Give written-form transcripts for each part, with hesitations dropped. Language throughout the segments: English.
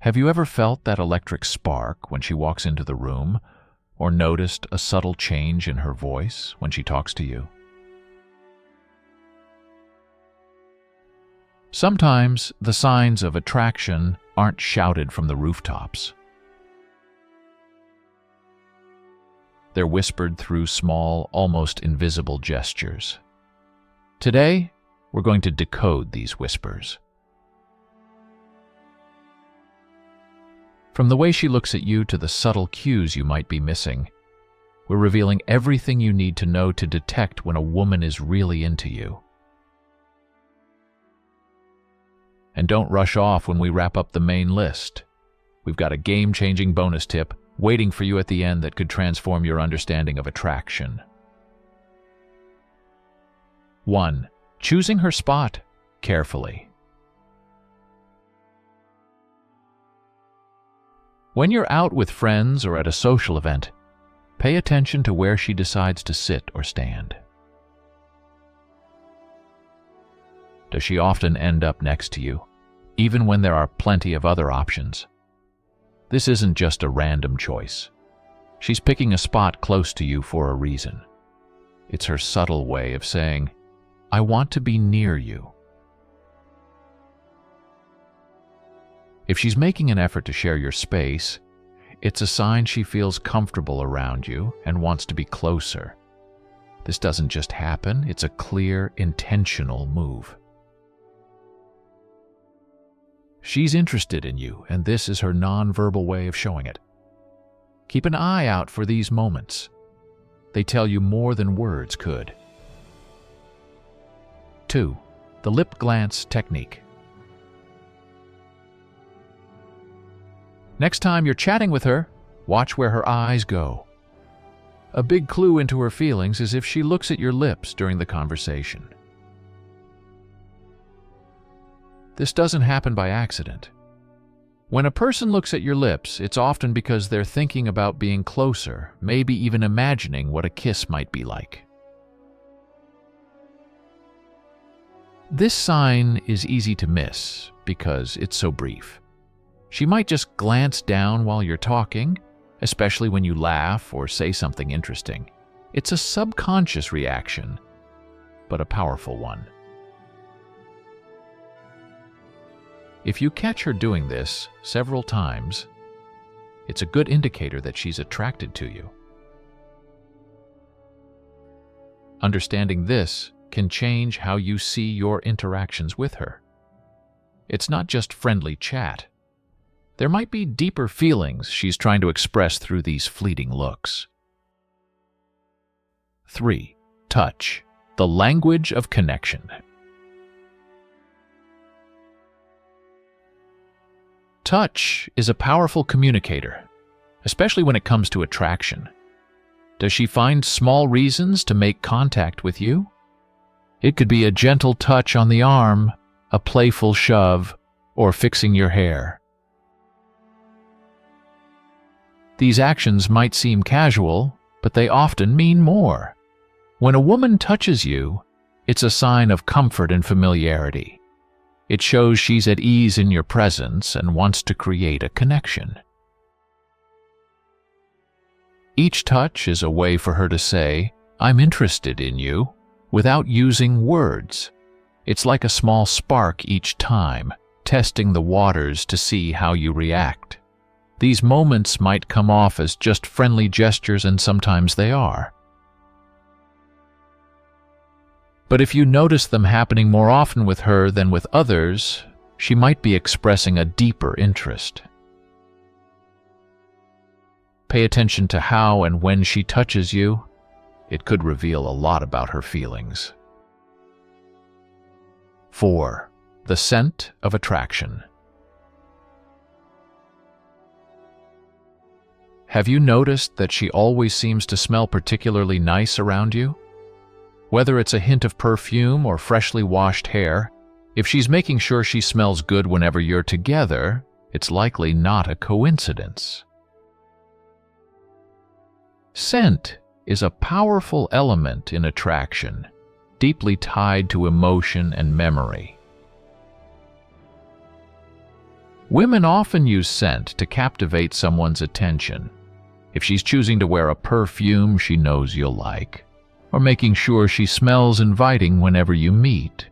Have you ever felt that electric spark when she walks into the room, or noticed a subtle change in her voice when she talks to you? Sometimes the signs of attraction aren't shouted from the rooftops. They're whispered through small, almost invisible gestures. Today, we're going to decode these whispers. From the way she looks at you to the subtle cues you might be missing, we're revealing everything you need to know to detect when a woman is really into you. And don't rush off when we wrap up the main list. We've got a game-changing bonus tip waiting for you at the end that could transform your understanding of attraction. 1. Choosing her spot carefully. When you're out with friends or at a social event, pay attention to where she decides to sit or stand. Does she often end up next to you, even when there are plenty of other options? This isn't just a random choice. She's picking a spot close to you for a reason. It's her subtle way of saying, "I want to be near you." If she's making an effort to share your space, it's a sign she feels comfortable around you and wants to be closer. This doesn't just happen, it's a clear, intentional move. She's interested in you, and this is her nonverbal way of showing it. Keep an eye out for these moments. They tell you more than words could. 2. The lip glance technique. Next time you're chatting with her, watch where her eyes go. A big clue into her feelings is if she looks at your lips during the conversation. This doesn't happen by accident. When a person looks at your lips, it's often because they're thinking about being closer, maybe even imagining what a kiss might be like. This sign is easy to miss because it's so brief. She might just glance down while you're talking, especially when you laugh or say something interesting. It's a subconscious reaction, but a powerful one. If you catch her doing this several times, it's a good indicator that she's attracted to you. Understanding this can change how you see your interactions with her. It's not just friendly chat. There might be deeper feelings she's trying to express through these fleeting looks. 3. Touch, the language of connection. Touch is a powerful communicator, especially when it comes to attraction. Does she find small reasons to make contact with you? It could be a gentle touch on the arm, a playful shove, or fixing your hair. These actions might seem casual, but they often mean more. When a woman touches you, it's a sign of comfort and familiarity. It shows she's at ease in your presence and wants to create a connection. Each touch is a way for her to say, "I'm interested in you," without using words. It's like a small spark each time, testing the waters to see how you react. These moments might come off as just friendly gestures, and sometimes they are. But if you notice them happening more often with her than with others, she might be expressing a deeper interest. Pay attention to how and when she touches you. It could reveal a lot about her feelings. 4. The scent of attraction. Have you noticed that she always seems to smell particularly nice around you? Whether it's a hint of perfume or freshly washed hair, if she's making sure she smells good whenever you're together, it's likely not a coincidence. Scent is a powerful element in attraction, deeply tied to emotion and memory. Women often use scent to captivate someone's attention. If she's choosing to wear a perfume she knows you'll like, or making sure she smells inviting whenever you meet.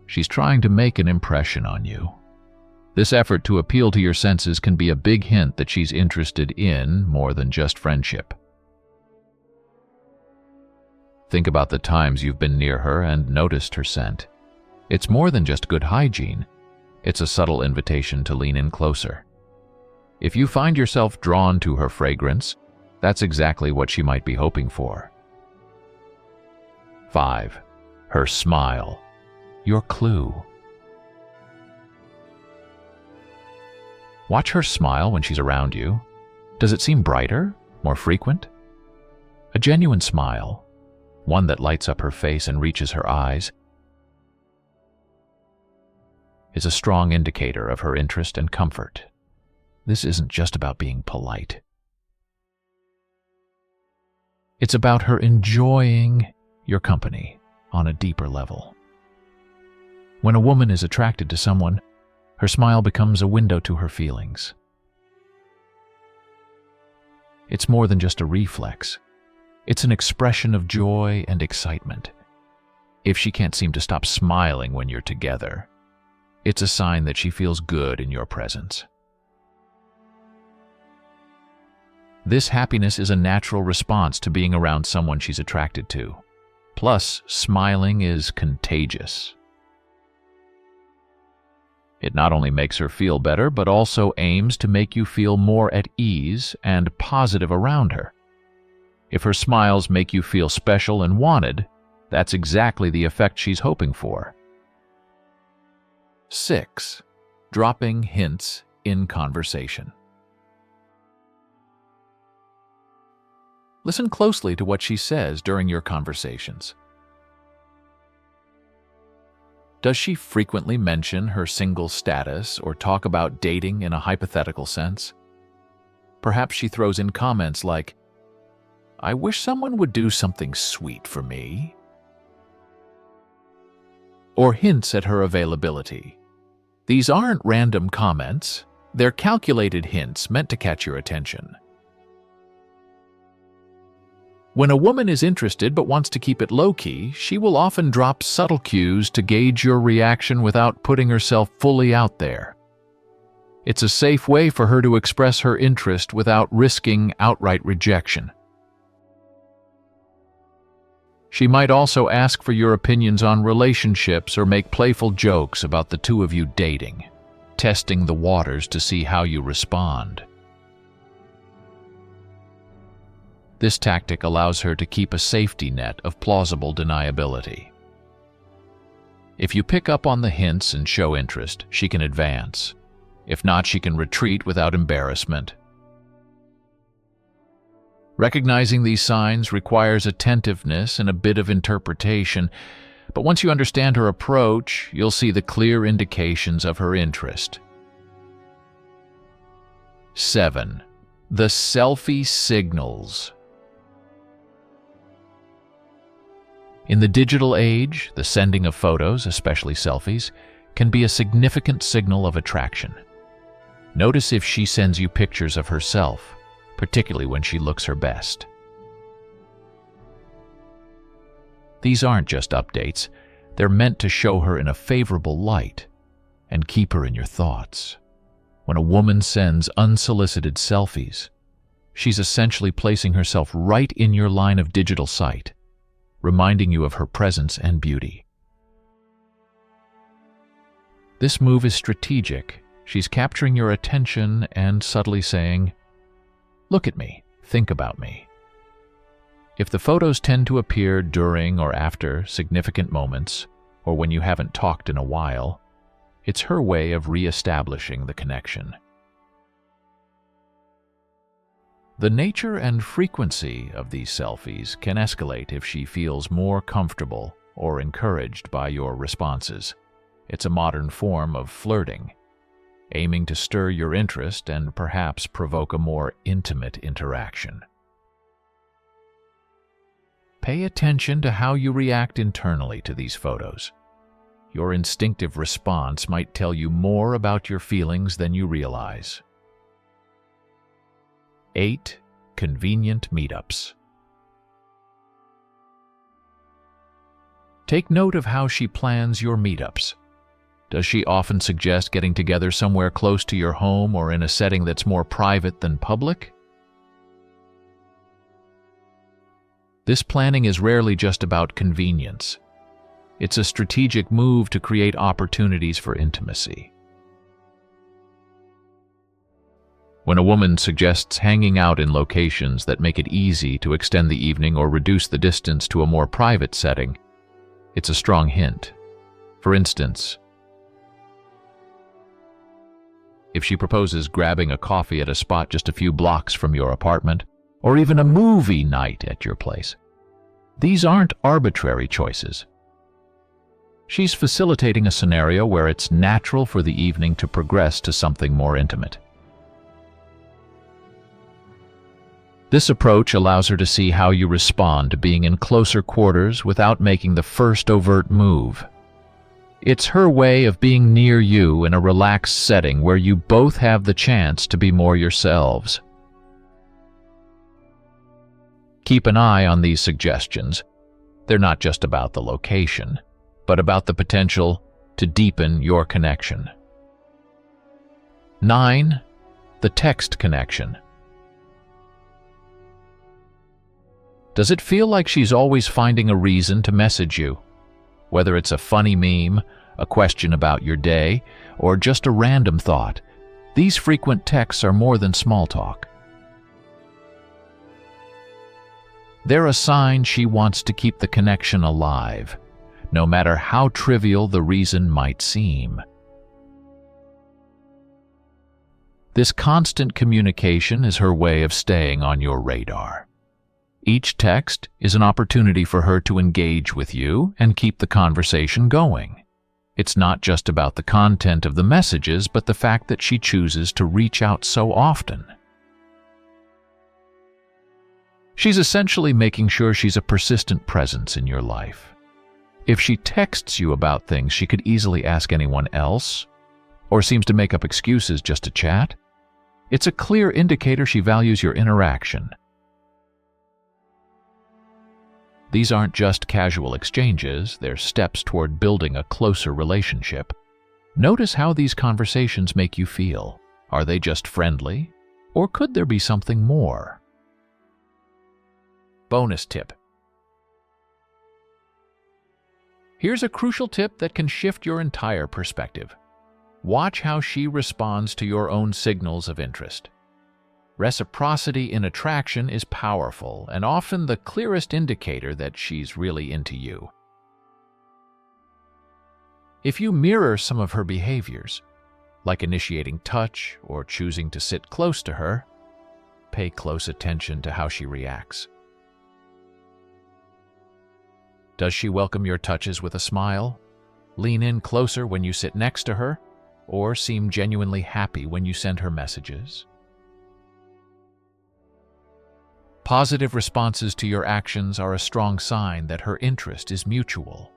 She's trying to make an impression on you. This effort to appeal to your senses can be a big hint that she's interested in more than just friendship. Think about the times you've been near her and noticed her scent. It's more than just good hygiene. It's a subtle invitation to lean in closer. If you find yourself drawn to her fragrance, that's exactly what she might be hoping for. 5. Her smile. Your clue. Watch her smile when she's around you. Does it seem brighter, more frequent? A genuine smile, one that lights up her face and reaches her eyes, is a strong indicator of her interest and comfort. This isn't just about being polite. It's about her enjoying your company on a deeper level. When a woman is attracted to someone, her smile becomes a window to her feelings. It's more than just a reflex. It's an expression of joy and excitement. If she can't seem to stop smiling when you're together, it's a sign that she feels good in your presence. This happiness is a natural response to being around someone she's attracted to. Plus, smiling is contagious. It not only makes her feel better, but also aims to make you feel more at ease and positive around her. If her smiles make you feel special and wanted, that's exactly the effect she's hoping for. 6. Dropping hints in conversation. Listen closely to what she says during your conversations. Does she frequently mention her single status or talk about dating in a hypothetical sense? Perhaps she throws in comments like, "I wish someone would do something sweet for me," or hints at her availability. These aren't random comments, they're calculated hints meant to catch your attention. When a woman is interested but wants to keep it low-key, she will often drop subtle cues to gauge your reaction without putting herself fully out there. It's a safe way for her to express her interest without risking outright rejection. She might also ask for your opinions on relationships or make playful jokes about the two of you dating, testing the waters to see how you respond. This tactic allows her to keep a safety net of plausible deniability. If you pick up on the hints and show interest, she can advance. If not, she can retreat without embarrassment. Recognizing these signs requires attentiveness and a bit of interpretation, but once you understand her approach, you'll see the clear indications of her interest. 7. The selfie signals. In the digital age, the sending of photos, especially selfies, can be a significant signal of attraction. Notice if she sends you pictures of herself, particularly when she looks her best. These aren't just updates, they're meant to show her in a favorable light and keep her in your thoughts. When a woman sends unsolicited selfies, she's essentially placing herself right in your line of digital sight, reminding you of her presence and beauty. This move is strategic. She's capturing your attention and subtly saying, "Look at me, think about me." If the photos tend to appear during or after significant moments, or when you haven't talked in a while, it's her way of re-establishing the connection. The nature and frequency of these selfies can escalate if she feels more comfortable or encouraged by your responses. It's a modern form of flirting, aiming to stir your interest and perhaps provoke a more intimate interaction. Pay attention to how you react internally to these photos. your instinctive response might tell you more about your feelings than you realize. 8. Convenient meetups. Take note of how she plans your meetups. Does she often suggest getting together somewhere close to your home or in a setting that's more private than public? This planning is rarely just about convenience. It's a strategic move to create opportunities for intimacy. When a woman suggests hanging out in locations that make it easy to extend the evening or reduce the distance to a more private setting, it's a strong hint. For instance, if she proposes grabbing a coffee at a spot just a few blocks from your apartment, or even a movie night at your place, these aren't arbitrary choices. She's facilitating a scenario where it's natural for the evening to progress to something more intimate. This approach allows her to see how you respond to being in closer quarters without making the first overt move. It's her way of being near you in a relaxed setting where you both have the chance to be more yourselves. Keep an eye on these suggestions. They're not just about the location, but about the potential to deepen your connection. 9. The text connection. Does it feel like she's always finding a reason to message you? Whether it's a funny meme, a question about your day, or just a random thought, these frequent texts are more than small talk. They're a sign she wants to keep the connection alive, no matter how trivial the reason might seem. This constant communication is her way of staying on your radar. Each text is an opportunity for her to engage with you and keep the conversation going. It's not just about the content of the messages, but the fact that she chooses to reach out so often. She's essentially making sure she's a persistent presence in your life. If she texts you about things she could easily ask anyone else, or seems to make up excuses just to chat, it's a clear indicator she values your interaction. These aren't just casual exchanges, they're steps toward building a closer relationship. Notice how these conversations make you feel. Are they just friendly, or could there be something more? Bonus tip. Here's a crucial tip that can shift your entire perspective. Watch how she responds to your own signals of interest. Reciprocity in attraction is powerful and often the clearest indicator that she's really into you. If you mirror some of her behaviors, like initiating touch or choosing to sit close to her, pay close attention to how she reacts. Does she welcome your touches with a smile, lean in closer when you sit next to her, or seem genuinely happy when you send her messages? Positive responses to your actions are a strong sign that her interest is mutual.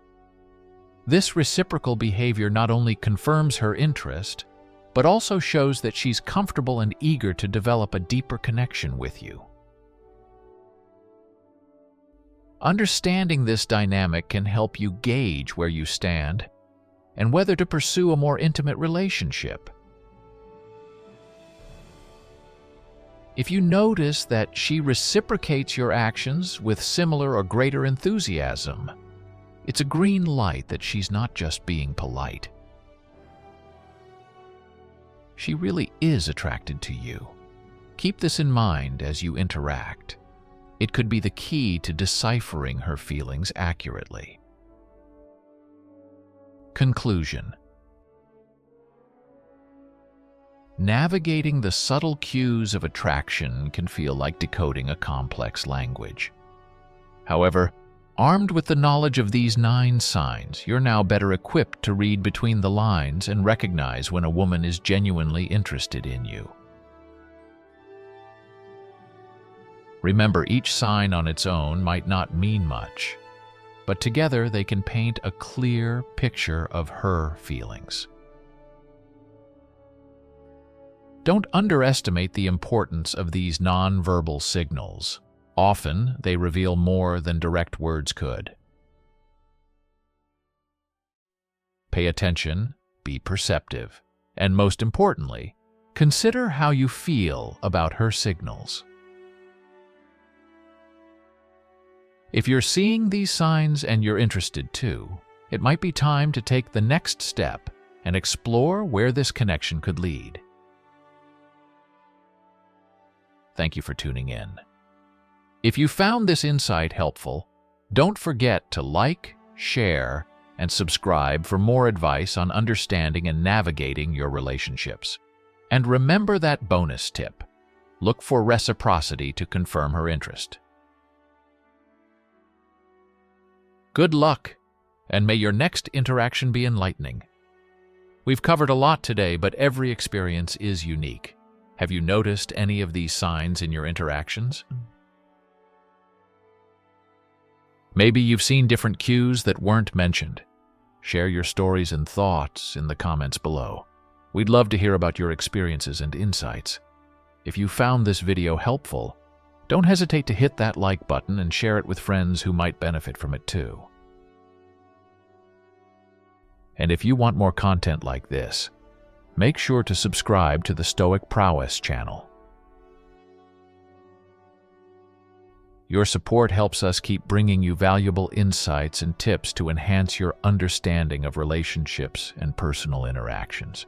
This reciprocal behavior not only confirms her interest, but also shows that she's comfortable and eager to develop a deeper connection with you. Understanding this dynamic can help you gauge where you stand and whether to pursue a more intimate relationship. If you notice that she reciprocates your actions with similar or greater enthusiasm, it's a green light that she's not just being polite. She really is attracted to you. Keep this in mind as you interact. It could be the key to deciphering her feelings accurately. Conclusion. Navigating the subtle cues of attraction can feel like decoding a complex language. However, armed with the knowledge of these 9 signs, you're now better equipped to read between the lines and recognize when a woman is genuinely interested in you. Remember, each sign on its own might not mean much, but together they can paint a clear picture of her feelings. Don't underestimate the importance of these nonverbal signals. Often, they reveal more than direct words could. Pay attention, be perceptive, and most importantly, consider how you feel about her signals. If you're seeing these signs and you're interested too, it might be time to take the next step and explore where this connection could lead. Thank you for tuning in. If you found this insight helpful, don't forget to like, share, and subscribe for more advice on understanding and navigating your relationships. And remember that bonus tip: look for reciprocity to confirm her interest. Good luck, and may your next interaction be enlightening. We've covered a lot today, but every experience is unique. Have you noticed any of these signs in your interactions? Maybe you've seen different cues that weren't mentioned. Share your stories and thoughts in the comments below. We'd love to hear about your experiences and insights. If you found this video helpful, don't hesitate to hit that like button and share it with friends who might benefit from it too. And if you want more content like this, make sure to subscribe to the Stoic Prowess channel. Your support helps us keep bringing you valuable insights and tips to enhance your understanding of relationships and personal interactions.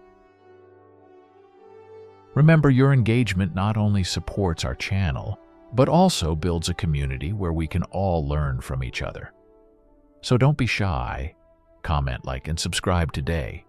Remember, your engagement not only supports our channel, but also builds a community where we can all learn from each other. So don't be shy. Comment, like, and subscribe today.